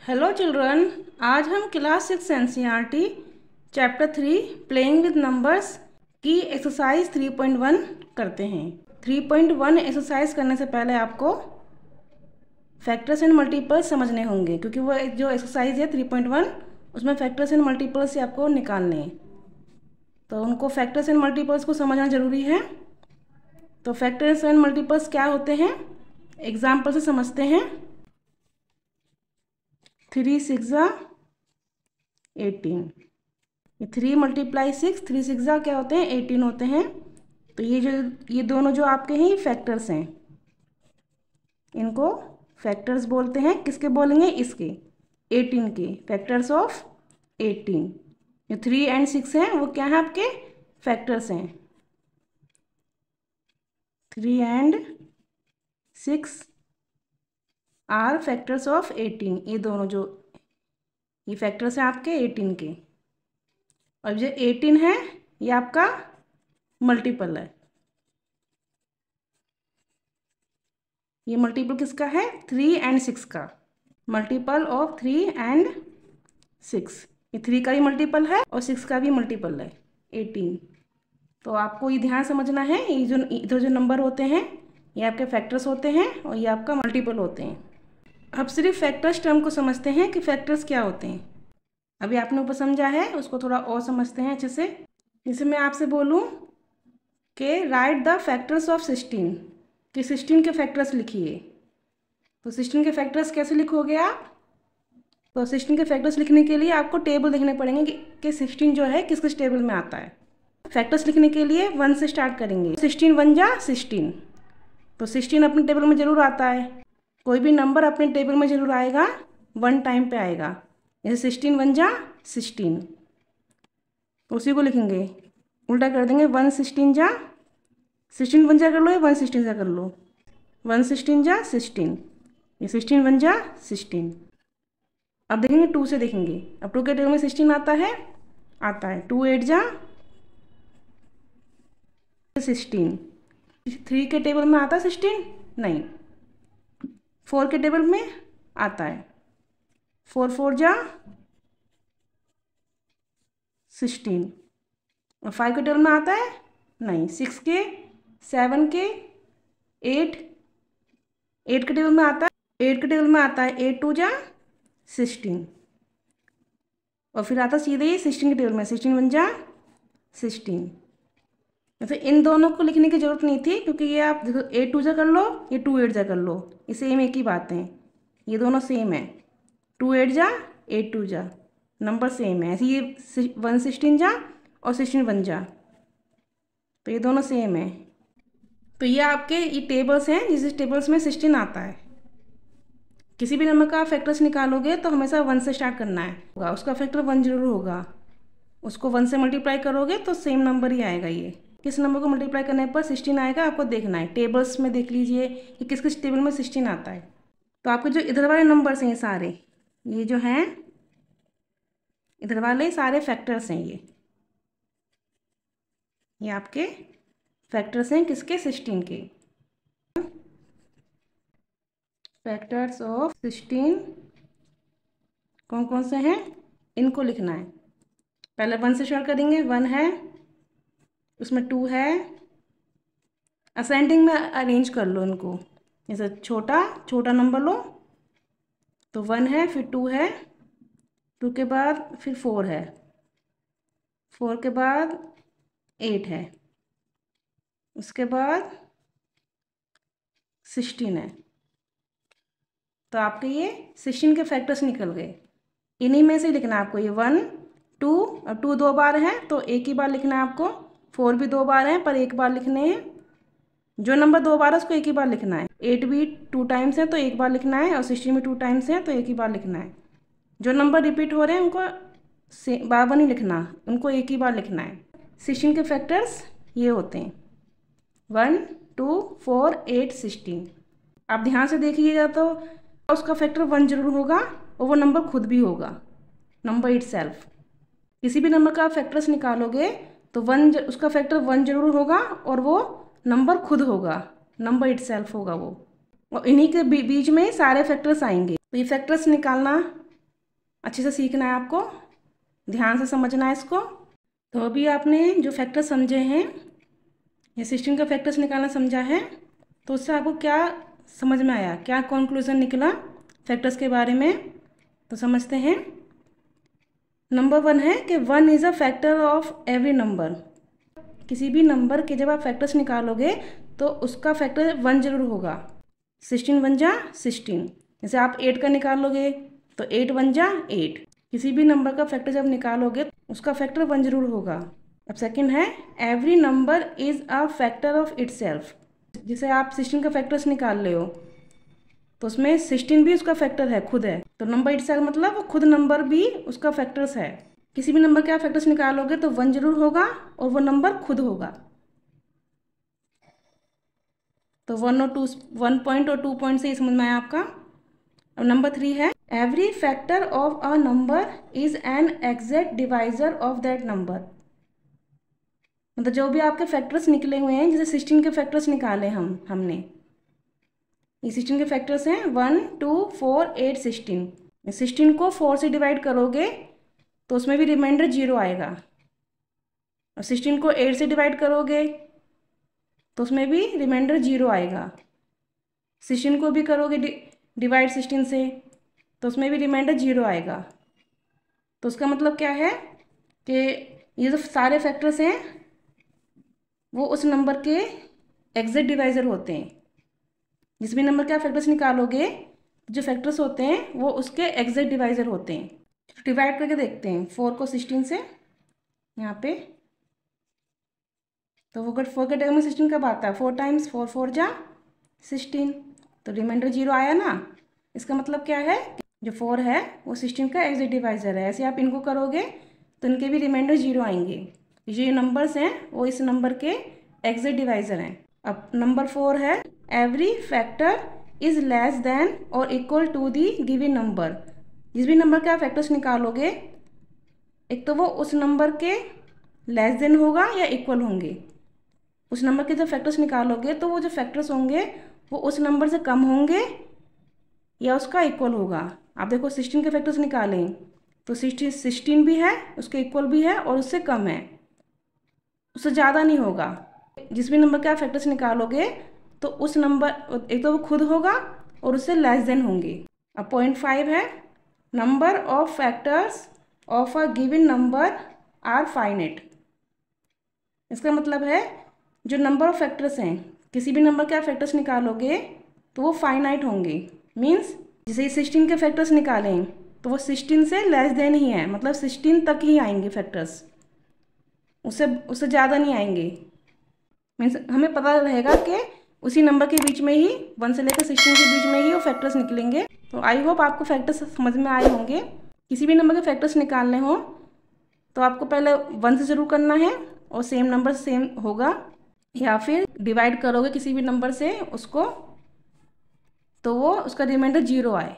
Hello children, आज हम class 6 NCERT chapter 3 playing with numbers की एक्सरसाइज 3.1 करते हैं। 3.1 एक्सरसाइज करने से पहले आपको फैक्टर्स एंड मल्टीपल्स समझने होंगे, क्योंकि वो जो एक्सरसाइज है 3.1 उसमें फैक्टर्स एंड मल्टीपल्स से आपको निकालने हैं, तो उनको फैक्टर्स एंड मल्टीपल्स को समझना ज़रूरी है। तो फैक्टर्स एंड मल्टीपल्स क्या होते हैं, एग्जाम्पल से समझते हैं। 3 6 18, 3 × 6, 3 6 क्या होते हैं 18 होते हैं। तो ये दोनों जो आपके हैं ये फैक्टर्स हैं, इनको फैक्टर्स बोलते हैं। किसके बोलेंगे, इसके 18 के, फैक्टर्स ऑफ 18। जो 3 और 6 हैं वो क्या है, आपके फैक्टर्स हैं। 3 और 6 आर फैक्टर्स ऑफ 18। ये दोनों जो ये फैक्टर्स हैं आपके 18 के, और जो 18 है ये आपका मल्टीपल है। ये मल्टीपल किसका है, 3 और 6 का, मल्टीपल ऑफ 3 और 6। ये 3 का भी मल्टीपल है और 6 का भी मल्टीपल है 18। तो आपको ये ध्यान समझना है, ये जो इधर जो नंबर होते हैं ये आपके फैक्टर्स होते हैं और ये आपका मल्टीपल होते हैं। अब सिर्फ फैक्टर्स टर्म को समझते हैं कि फैक्टर्स क्या होते हैं। अभी आपने ऊपर समझा है, उसको थोड़ा और समझते हैं अच्छे से। जैसे मैं आपसे बोलूँ कि राइट द फैक्टर्स ऑफ 16, कि 16 के फैक्टर्स लिखिए, तो 16 के फैक्टर्स कैसे लिखोगे आप। तो 16 के फैक्टर्स लिखने के लिए आपको टेबल देखने पड़ेंगे कि 16 जो है किस किस टेबल में आता है। फैक्टर्स लिखने के लिए 1 से स्टार्ट करेंगे। 16 1 जा 16, तो 16 अपने टेबल में ज़रूर आता है। कोई भी नंबर अपने टेबल में ज़रूर आएगा, 1 टाइम पे आएगा। जैसे 16 1 जा 16, तो उसी को लिखेंगे, उल्टा कर देंगे। 1 16 जा 16 1 जा कर लो, या 1 16 जा कर लो। 1 16 जा 16, ये 16 1 जा 16। अब देखेंगे 2 से देखेंगे। अब 2 के टेबल में 16 आता है, 2 8 जा 16। 3 के टेबल में आता है 16, नहीं। 4 के टेबल में आता है 4 4 जा 16। और 5 के टेबल में आता है, नहीं। 6 के, 7 के, 8 के टेबल में आता है। 8 के टेबल में आता है 8 2 जा 16, और फिर आता सीधे ही 16 के टेबल में 16 1 जा 16। वैसे इन दोनों को लिखने की ज़रूरत नहीं थी, क्योंकि ये आप देखो 8 2 जा कर लो, ये 2 8 जा कर लो, ये सेम एक ही बात है, ये दोनों सेम है। 2 8 जा 8 2 जा, नंबर सेम है। ऐसे ये 1 16 जा और 16 1 जा, तो ये दोनों सेम है। तो ये आपके ये टेबल्स हैं, जिस टेबल्स में 16 आता है। किसी भी नंबर का आप फैक्टर्स निकालोगे तो हमेशा 1 से स्टार्ट करना है, होगा उसका फैक्टर 1 जरूर होगा। उसको 1 से मल्टीप्लाई करोगे तो सेम नंबर ही आएगा। ये किस नंबर को मल्टीप्लाई करने पर 16 आएगा, आपको देखना है। टेबल्स में देख लीजिए कि किस किस टेबल में 16 आता है। तो आपके जो इधर वाले नंबर्स हैं, ये सारे ये जो हैं इधर वाले सारे फैक्टर्स हैं। ये आपके फैक्टर्स हैं किसके, 16 के। फैक्टर्स ऑफ 16 कौन कौन से हैं, इनको लिखना है। पहले 1 से स्टार्ट करेंगे। 1 है, उसमें 2 है, असेंडिंग में अरेंज कर लो इनको। जैसे छोटा नंबर लो, तो 1 है, फिर 2 है, 2 के बाद फिर 4 है, 4 के बाद 8 है, उसके बाद 16 है। तो आपके ये 16 के फैक्टर्स निकल गए। इन्हीं में से लिखना है आपको। ये 1 2, और 2 2 बार है तो एक ही बार लिखना है आपको। 4 भी 2 बार है पर एक बार लिखने हैं। जो नंबर 2 बार है उसको एक ही बार लिखना है। 8 भी 2 टाइम्स है तो एक बार लिखना है, और 16 भी 2 टाइम्स है तो एक ही बार लिखना है। जो नंबर रिपीट हो रहे हैं उनको बार बार नहीं लिखना, उनको एक ही बार लिखना है। 16 के फैक्टर्स ये होते हैं 1 2 4 8 16। आप ध्यान से देखिएगा तो उसका फैक्टर 1 जरूर होगा, और वो नंबर खुद भी होगा, नंबर इटसेल्फ। किसी भी नंबर का आप फैक्टर्स निकालोगे तो 1 उसका फैक्टर 1 जरूर होगा, और वो नंबर खुद होगा, नंबर इटसेल्फ होगा वो। और इन्हीं के बीच में सारे फैक्टर्स आएंगे। तो ये फैक्टर्स निकालना अच्छे से सीखना है आपको, ध्यान से समझना है इसको। तो अभी आपने जो फैक्टर समझे हैं, ये 16 का फैक्टर्स निकालना समझा है, तो उससे आपको क्या समझ में आया, क्या कंक्लूजन निकला फैक्टर्स के बारे में, तो समझते हैं। नंबर 1 है कि 1 is a factor of every number. किसी भी नंबर के जब आप फैक्टर्स निकालोगे तो उसका फैक्टर 1 जरूर होगा। 16 1 जा 16, जैसे आप 8 का निकालोगे तो 8 1 जा 8। किसी भी नंबर का फैक्टर जब निकालोगे उसका फैक्टर 1 जरूर होगा। अब सेकंड है every number is a factor of itself. जैसे आप 16 का फैक्टर्स निकाल रहे हो तो उसमें 16 भी उसका फैक्टर है, खुद है, तो नंबर इटसेल्फ मतलब खुद नंबर भी उसका फैक्टर्स है। किसी भी नंबर के आप फैक्टर्स निकालोगे तो 1 जरूर होगा और वो नंबर खुद होगा। तो 1 और 2, 1 पॉइंट और 2 पॉइंट से ही समझ में आया आपका। अब नंबर 3 है every factor of a number is an exact divisor of that number. मतलब जो भी आपके फैक्टर्स निकले हुए हैं, जैसे 16 के फैक्टर्स निकाले हमने, ये 16 के फैक्टर्स हैं 1 2 4 8 16। 16 को 4 से डिवाइड करोगे तो उसमें भी रिमाइंडर 0 आएगा, और 16 को 8 से डिवाइड करोगे तो उसमें भी रिमाइंडर 0 आएगा। 16 को भी करोगे डिवाइड 16 से तो उसमें भी रिमाइंडर 0 आएगा। तो उसका मतलब क्या है कि ये जो सारे फैक्टर्स हैं वो उस नंबर के एग्जैक्ट डिवाइज़र होते हैं। जिस भी नंबर के आप फैक्टर्स निकालोगे जो फैक्टर्स होते हैं वो उसके एग्जैक्ट डिवाइज़र होते हैं। डिवाइड करके देखते हैं 4 को 16 से यहाँ पे, तो वो अगर 4 के टर्म में 16 कब आता है, 4 टाइम्स 4 4 जा 16, तो रिमाइंडर 0 आया ना। इसका मतलब क्या है, जो 4 है वो 16 का एग्जैक्ट डिवाइज़र है। ऐसे आप इनको करोगे तो इनके भी रिमाइंडर 0 आएंगे। ये नंबर्स हैं वो इस नंबर के एग्जैक्ट डिवाइज़र हैं। अब नंबर 4 है every factor is less than और equal to the given number. जिस भी नंबर के आप फैक्टर्स निकालोगे एक तो वो उस नंबर के लेस देन होगा या इक्वल होंगे। उस नंबर के जब फैक्टर्स निकालोगे तो वो जो फैक्टर्स होंगे वो उस नंबर से कम होंगे या उसका इक्वल होगा। आप देखो 16 के फैक्टर्स निकालें तो 16 भी है, उसके इक्वल भी है और उससे कम है, उससे ज़्यादा नहीं होगा। जिस भी नंबर के आप फैक्टर्स निकालोगे तो उस नंबर एक तो वो खुद होगा और उससे लेस देन होंगे। अब पॉइंट 5 है number of factors of a given number are finite. इसका मतलब है जो नंबर ऑफ फैक्टर्स हैं, किसी भी नंबर के आप फैक्टर्स निकालोगे तो वो फाइनाइट होंगे। मीन्स जैसे 16 के फैक्टर्स निकालें तो वो 16 से लेस देन ही है, मतलब 16 तक ही आएंगे फैक्टर्स, उससे ज़्यादा नहीं आएंगे। मीन्स हमें पता रहेगा कि उसी नंबर के बीच में ही 1 से लेकर 16 के बीच में ही वो फैक्टर्स निकलेंगे। तो आई होप आपको फैक्टर्स समझ में आए होंगे। किसी भी नंबर के फैक्टर्स निकालने हो तो आपको पहले 1 से ज़रूर करना है और सेम नंबर सेम होगा, या फिर डिवाइड करोगे किसी भी नंबर से उसको तो वो उसका रिमाइंडर 0 आए।